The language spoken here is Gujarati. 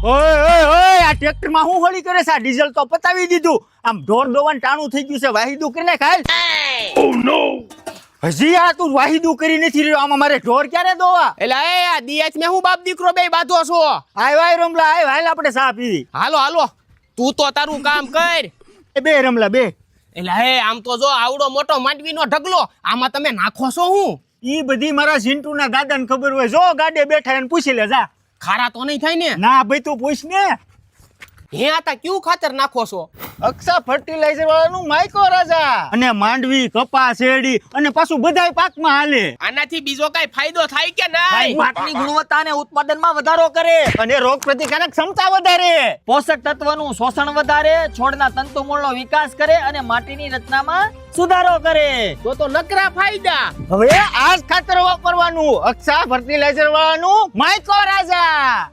ઓય ઓય ઓય આ ટ્રેક્ટર માં હું હોળી કરે છે? આ ડીઝલ તો પતાવી દીધું. આમ ઢોર દોવાનું ટાણું થઈ ગયું છે. વાહિદું કરીને ખાલ. ઓ નો, હજી આ તું વાહિદું કરી નથી રહ્યો. આમાં મારે ઢોર ક્યારે દોવા? એટલે એ આ દિયાચ મે હું બાપ દીકરો બે બાધો છો. આય વાય રમલા, આય હાલ આપણે ચા પીવી. હાલો હાલો, તું તો તારું કામ કર. બે રમલા બે. એટલે હે આમ તો જો આવડો મોટો માંડવીનો ઢગલો, આમાં તમે નાખો છો હું? ઈ બધી મારા ઝીંટુના દાદાને ખબર હોય. જો ગાડે બેઠા એને પૂછી લે જા. ખારા તો નહીં થાય ને? ના ભાઈ તું પૂછ ને. હે આતા ક્યું ખાતર નાખો છો? અક્ષા ફર્ટિલાઇઝર વાળાનું માઇકો રાજા. અને માંડવી, કપાસ, શેરડી અને પાછું બધાય પાકમાં હાલે. આનાથી બીજો કઈ ફાયદો થાય કે નહીં? પાકની ગુણવત્તા અને ઉત્પાદનમાં વધારો કરે, અને રોગ પ્રતિકારક ક્ષમતા વધારે, પોષક તત્વનું શોષણ વધારે, છોડના તંતુમૂળનો વિકાસ કરે અને માટીની રચનામાં સુધારો કરે. તો નકરા ફાયદા. હવે આ જ ખાતર વાપરવાનું. અક્ષા ફર્ટિલાઇઝર વાળાનું માઇકો રાજા.